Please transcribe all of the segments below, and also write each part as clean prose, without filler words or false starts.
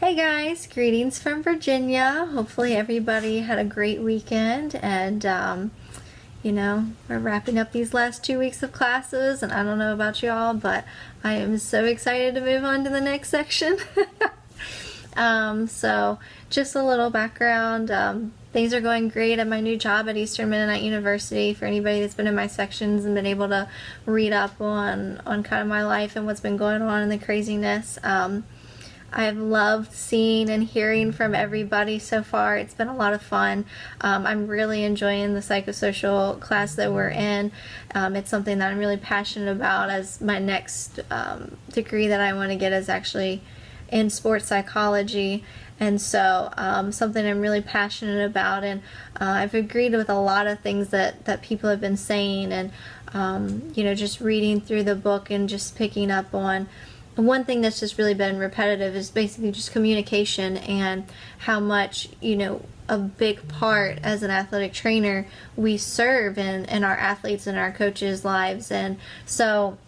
Hey guys, greetings from Virginia. Hopefully everybody had a great weekend and we're wrapping up these last 2 weeks of classes and I don't know about y'all, but I am so excited to move on to the next section. So just a little background. Things are going great at my new job at Eastern Mennonite University. For anybody that's been in my sections and been able to read up on kind of my life and what's been going on and the craziness. I've loved seeing and hearing from everybody so far. It's been a lot of fun. I'm really enjoying the psychosocial class that we're in. It's something that I'm really passionate about, as my next degree that I want to get is actually in sports psychology. And so something I'm really passionate about, and I've agreed with a lot of things that people have been saying, and just reading through the book and just picking up on one thing that's just really been repetitive is basically just communication, and how much, a big part as an athletic trainer we serve in our athletes and our coaches' lives. And so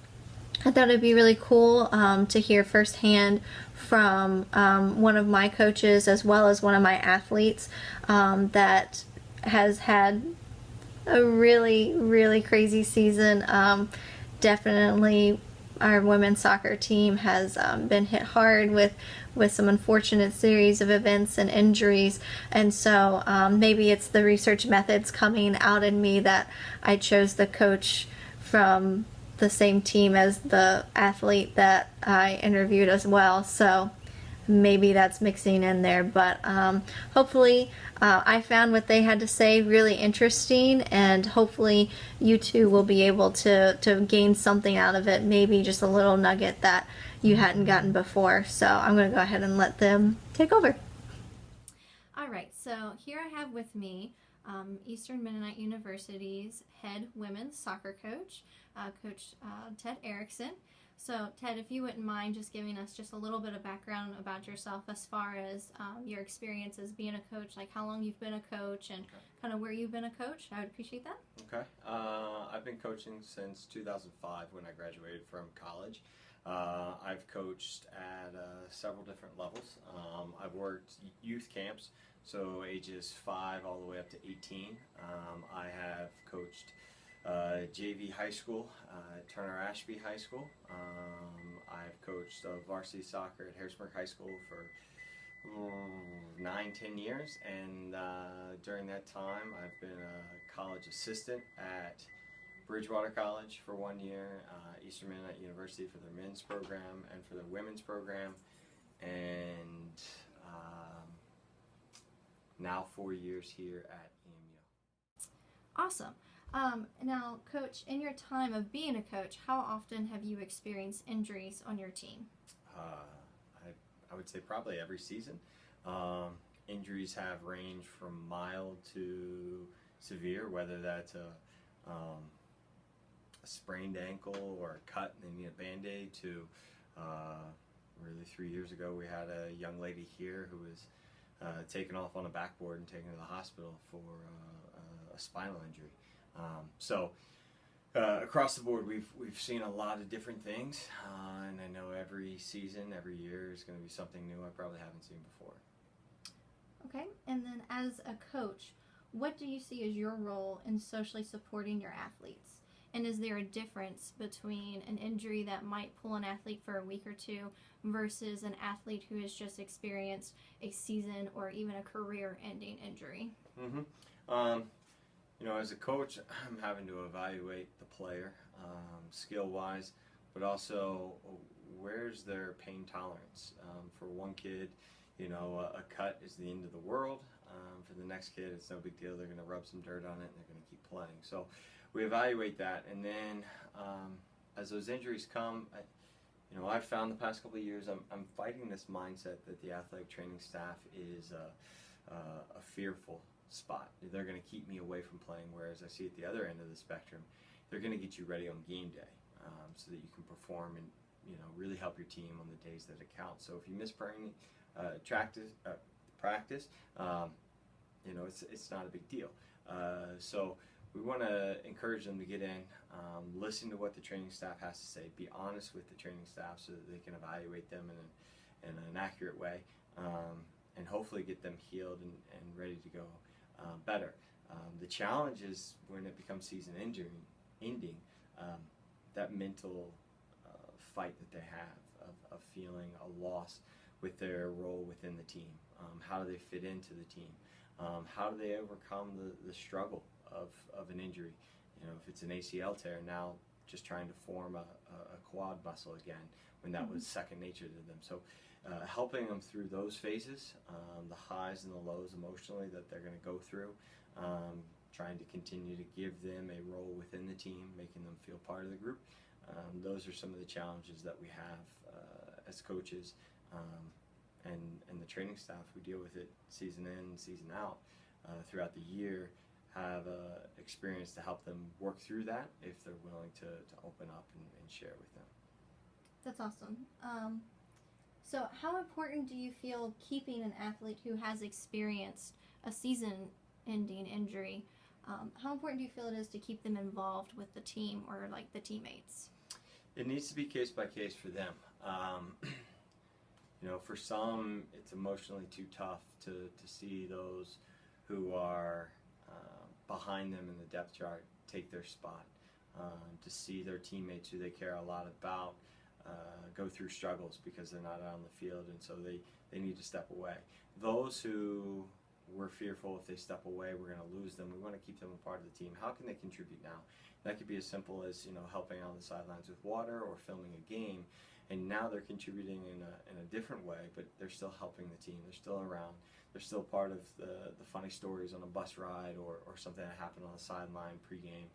I thought it'd be really cool to hear firsthand from one of my coaches as well as one of my athletes that has had a really, really crazy season. Definitely our women's soccer team has been hit hard with some unfortunate series of events and injuries, and so maybe it's the research methods coming out in me that I chose the coach from the same team as the athlete that I interviewed as well. So maybe that's mixing in there, but hopefully I found what they had to say really interesting, and hopefully you too will be able to gain something out of it, maybe just a little nugget that you hadn't gotten before. So I'm going to go ahead and let them take over. All right, so here I have with me Eastern Mennonite University's head women's soccer coach, Coach Ted Erickson. So, Ted, if you wouldn't mind just giving us just a little bit of background about yourself as far as your experience as being a coach, like how long you've been a coach and kind of where you've been a coach, I would appreciate that. Okay. I've been coaching since 2005 when I graduated from college. I've coached at several different levels. I've worked youth camps, so ages 5 all the way up to 18. I have coached JV high school, Turner Ashby High School. I've coached varsity soccer at Harrisburg High School for 9, 10 years, and during that time I've been a college assistant at Bridgewater College for 1 year, Eastern Mennonite University for their men's program and for their women's program, and now 4 years here at EMU. Awesome. Now, Coach, in your time of being a coach, how often have you experienced injuries on your team? I would say probably every season. Injuries have ranged from mild to severe, whether that's a sprained ankle or a cut and they need a Band-Aid, to really 3 years ago we had a young lady here who was taken off on a backboard and taken to the hospital for a spinal injury. Across the board, we've seen a lot of different things, and I know every season, every year is going to be something new I probably haven't seen before. Okay, and then as a coach, what do you see as your role in socially supporting your athletes? And is there a difference between an injury that might pull an athlete for a week or two versus an athlete who has just experienced a season or even a career-ending injury? Mm-hmm. As a coach, I'm having to evaluate the player, skill-wise, but also where's their pain tolerance. For one kid, a cut is the end of the world. For the next kid, it's no big deal. They're going to rub some dirt on it and they're going to keep playing. So we evaluate that, and then as those injuries come, I've found the past couple of years I'm fighting this mindset that the athletic training staff is a fearful spot. They're going to keep me away from playing, whereas I see at the other end of the spectrum, they're going to get you ready on game day so that you can perform and really help your team on the days that it counts. So if you miss practice, it's not a big deal. So we want to encourage them to get in, listen to what the training staff has to say, be honest with the training staff so that they can evaluate them in an accurate way, and hopefully get them healed and ready to go better. The challenge is when it becomes season ending, that mental fight that they have of feeling a loss with their role within the team. How do they fit into the team? How do they overcome the struggle of an injury? You know, if it's an ACL tear, now just trying to form a quad muscle again when that was second nature to them. So helping them through those phases, the highs and the lows emotionally that they're going to go through, trying to continue to give them a role within the team, making them feel part of the group. Those are some of the challenges that we have as coaches, and the training staff who deal with it season in, season out, throughout the year, have experience to help them work through that if they're willing to open up and share with them. That's awesome. So how important do you feel keeping an athlete who has experienced a season-ending injury? How important do you feel it is to keep them involved with the team or like the teammates? It needs to be case by case for them. You know, for some, it's emotionally too tough to see those who are behind them in the depth chart take their spot, to see their teammates who they care a lot about go through struggles because they're not out on the field, and so they need to step away. Those who we're fearful if they step away, we're going to lose them. We want to keep them a part of the team. How can they contribute now? That could be as simple as, you know, helping on the sidelines with water or filming a game, and now they're contributing in a different way, but they're still helping the team. They're still around. They're still part of the funny stories on a bus ride or something that happened on the sideline pregame.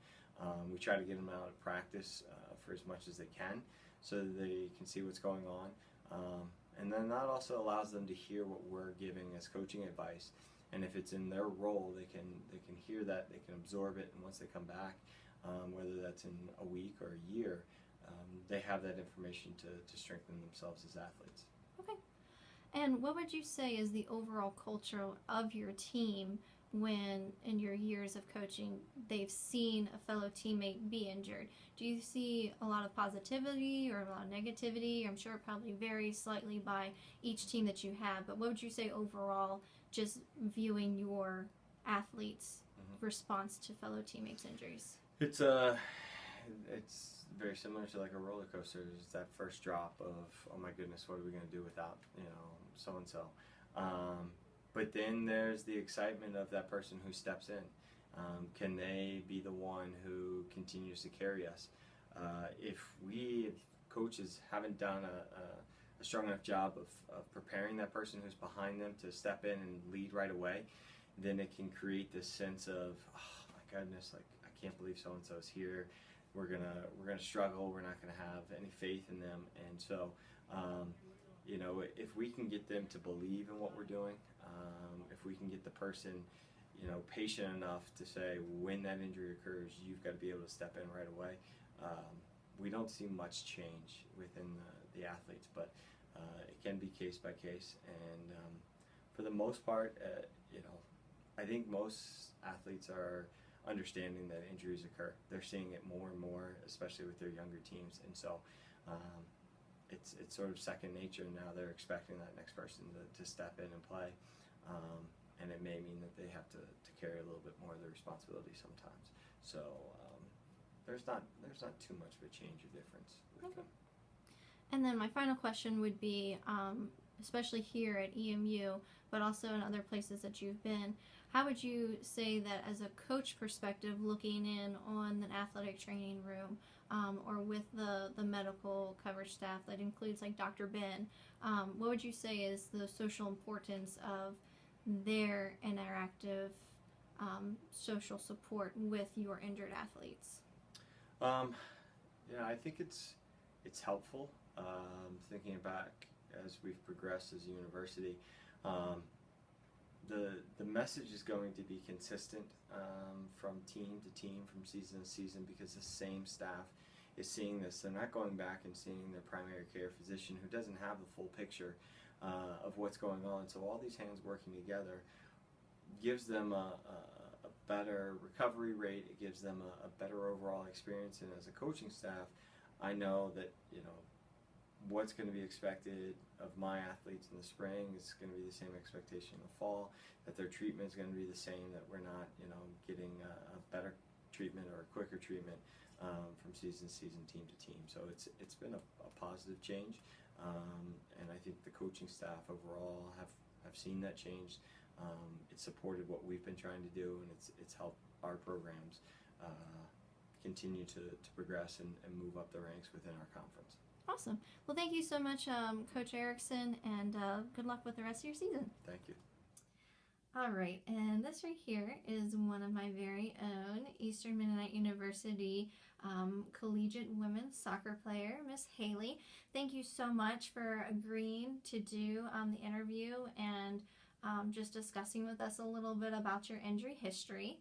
We try to get them out of practice for as much as they can so that they can see what's going on. And then that also allows them to hear what we're giving as coaching advice. And if it's in their role, they can hear that, they can absorb it, and once they come back, whether that's in a week or a year, they have that information to strengthen themselves as athletes. Okay. And what would you say is the overall culture of your team when, in your years of coaching, they've seen a fellow teammate be injured? Do you see a lot of positivity or a lot of negativity? I'm sure it probably varies slightly by each team that you have, but what would you say overall, just viewing your athletes' response to fellow teammates' injuries? It's very similar to like a roller coaster. It's that first drop of, oh my goodness, what are we going to do without, you know, so and so. But then there's the excitement of that person who steps in. Can they be the one who continues to carry us? If we coaches haven't done a strong enough job of preparing that person who's behind them to step in and lead right away, then it can create this sense of, oh my goodness, like I can't believe so and so is here. We're gonna struggle. We're not gonna have any faith in them, and so you know, if we can get them to believe in what we're doing, if we can get the person, you know, patient enough to say when that injury occurs, you've got to be able to step in right away. We don't see much change within the athletes, but it can be case by case, and for the most part, you know, I think most athletes are understanding that injuries occur. They're seeing it more and more, especially with their younger teams, and so it's sort of second nature. Now they're expecting that next person to step in and play, and it may mean that they have to carry a little bit more of the responsibility sometimes. So there's not too much of a change or difference with them. And then my final question would be, especially here at EMU, but also in other places that you've been, how would you say that as a coach perspective, looking in on an athletic training room, or with the medical coverage staff that includes like Dr. Ben, what would you say is the social importance of their interactive social support with your injured athletes? Yeah, I think it's helpful. Thinking back as we've progressed as a university, the message is going to be consistent from team to team, from season to season, because the same staff is seeing this. They're not going back and seeing their primary care physician who doesn't have the full picture of what's going on. So all these hands working together gives them a better recovery rate. It gives them a better overall experience. And as a coaching staff, I know that, you know, what's going to be expected of my athletes in the spring is going to be the same expectation in the fall, that their treatment is going to be the same, that we're not, getting a better treatment or a quicker treatment from season to season, team to team. So it's been a positive change, and I think the coaching staff overall have seen that change. It's supported what we've been trying to do, and it's helped our programs continue to progress and move up the ranks within our conference. Awesome. Well, thank you so much, Coach Erickson, and good luck with the rest of your season. Thank you. All right, and this right here is one of my very own Eastern Mennonite University collegiate women's soccer player, Miss Haley. Thank you so much for agreeing to do the interview and just discussing with us a little bit about your injury history.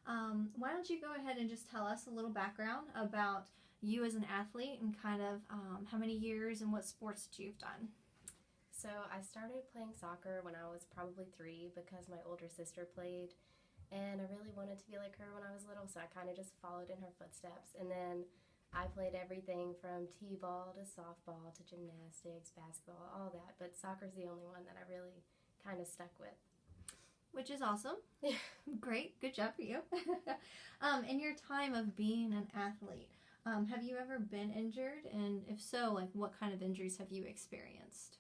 Why don't you go ahead and just tell us a little background about you as an athlete and kind of how many years and what sports that you've done. So I started playing soccer when I was probably 3 because my older sister played, and I really wanted to be like her when I was little, so I kind of just followed in her footsteps. And then I played everything from t-ball to softball to gymnastics, basketball, all that, but soccer's the only one that I really kind of stuck with. Which is awesome. Great. Good job for you. In your time of being an athlete, have you ever been injured? And if so, like what kind of injuries have you experienced?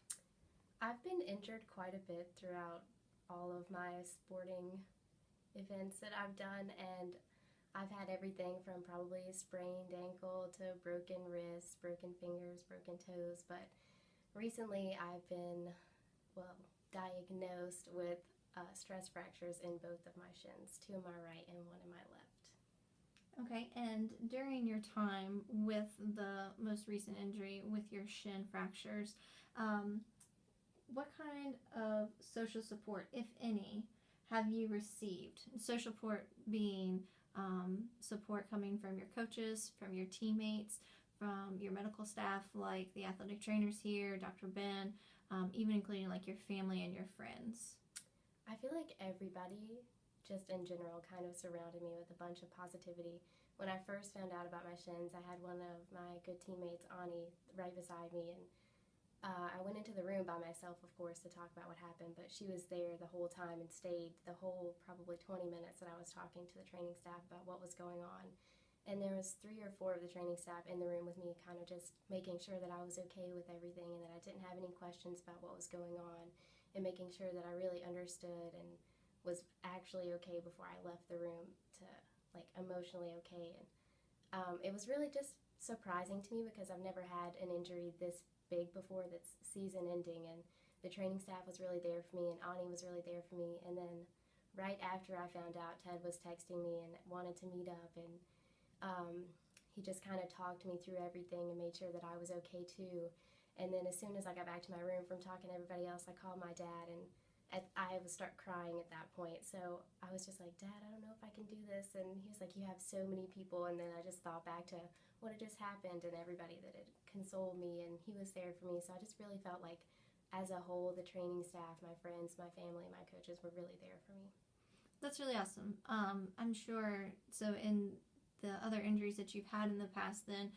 I've been injured quite a bit throughout all of my sporting events that I've done, and I've had everything from probably a sprained ankle to broken wrists, broken fingers, broken toes, but recently I've been, diagnosed with stress fractures in both of my shins, 2 in my right and 1 in my left. Okay, and during your time with the most recent injury with your shin fractures, what kind of social support, if any, have you received? Social support being support coming from your coaches, from your teammates, from your medical staff like the athletic trainers here, Dr. Ben, even including like your family and your friends. I feel like everybody, just in general, kind of surrounded me with a bunch of positivity. When I first found out about my shins, I had one of my good teammates, Ani, right beside me, and I went into the room by myself, of course, to talk about what happened, but she was there the whole time and stayed the whole probably 20 minutes that I was talking to the training staff about what was going on. And there was 3 or 4 of the training staff in the room with me, kind of just making sure that I was okay with everything and that I didn't have any questions about what was going on, and making sure that I really understood and was actually okay before I left the room, to like emotionally okay. And it was really just surprising to me because I've never had an injury this big before that's season ending, and the training staff was really there for me, and Ani was really there for me. And then right after I found out, Ted was texting me and wanted to meet up, and he just kind of talked me through everything and made sure that I was okay too. And then as soon as I got back to my room from talking to everybody else, I called my dad, and I would start crying at that point. So I was just like, Dad, I don't know if I can do this. And he was like, you have so many people. And then I just thought back to what had just happened and everybody that had consoled me, and he was there for me. So I just really felt like, as a whole, the training staff, my friends, my family, my coaches were really there for me. That's really awesome. I'm sure, so in the other injuries that you've had in the past then,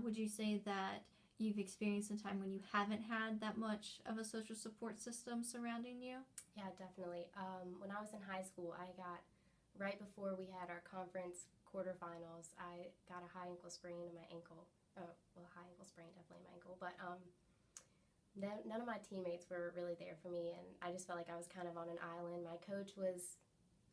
would you say that you've experienced a time when you haven't had that much of a social support system surrounding you? Yeah, definitely. When I was in high school, right before we had our conference quarterfinals, I got a high ankle sprain in my ankle. High ankle sprain, definitely in my ankle. But none of my teammates were really there for me, and I just felt like I was kind of on an island. My coach was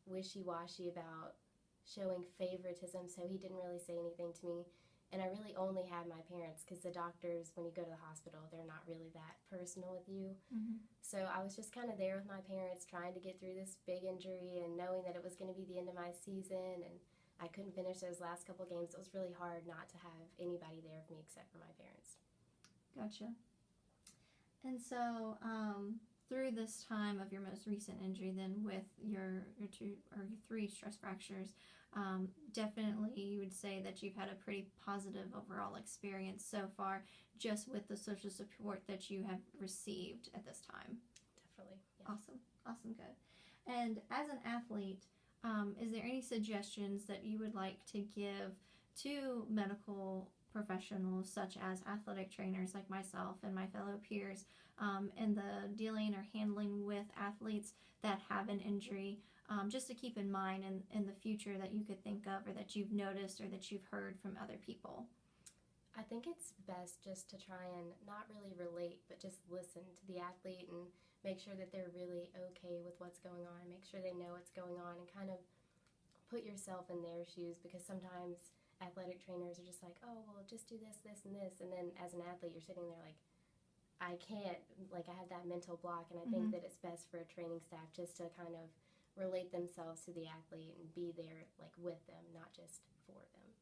wishy-washy about showing favoritism, so he didn't really say anything to me. And I really only had my parents, because the doctors, when you go to the hospital, they're not really that personal with you. Mm-hmm. So I was just kind of there with my parents, trying to get through this big injury and knowing that it was going to be the end of my season, and I couldn't finish those last couple games. It was really hard not to have anybody there with me except for my parents. Gotcha. And so through this time of your most recent injury then with your 2 or 3 stress fractures, definitely you would say that you've had a pretty positive overall experience so far just with the social support that you have received at this time. Definitely. Yeah. Awesome, good. And as an athlete, is there any suggestions that you would like to give to medical professionals such as athletic trainers like myself and my fellow peers, in the dealing or handling with athletes that have an injury, just to keep in mind in the future that you could think of or that you've noticed or that you've heard from other people? I think it's best just to try and not really relate, but just listen to the athlete and make sure that they're really okay with what's going on, make sure they know what's going on, and kind of put yourself in their shoes, because sometimes athletic trainers are just like, oh, well, just do this, this, and this, and then as an athlete, you're sitting there like, I can't, like, I have that mental block, and I think that it's best for a training staff just to kind of relate themselves to the athlete and be there, like, with them, not just for them.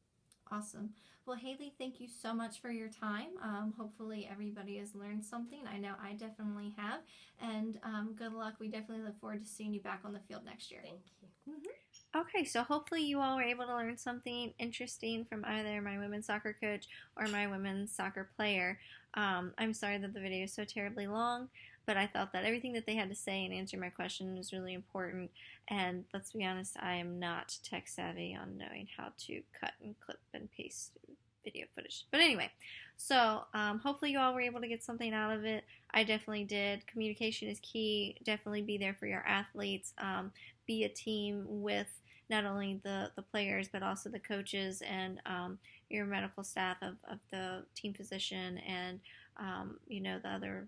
Awesome. Well, Haley, thank you so much for your time. Hopefully everybody has learned something. I know I definitely have. And good luck. We definitely look forward to seeing you back on the field next year. Thank you. Okay, so hopefully you all were able to learn something interesting from either my women's soccer coach or my women's soccer player. I'm sorry that the video is so terribly long, but I thought that everything that they had to say and answer my question was really important. And let's be honest, I am not tech savvy on knowing how to cut and clip and paste video footage. But anyway, so hopefully you all were able to get something out of it. I definitely did. Communication is key. Definitely be there for your athletes. Be a team with not only the players but also the coaches and your medical staff of the team physician and the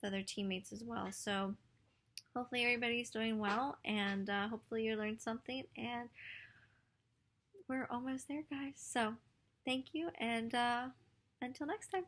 other teammates as well. So hopefully everybody's doing well, and hopefully you learned something, and we're almost there, guys. So thank you, and until next time.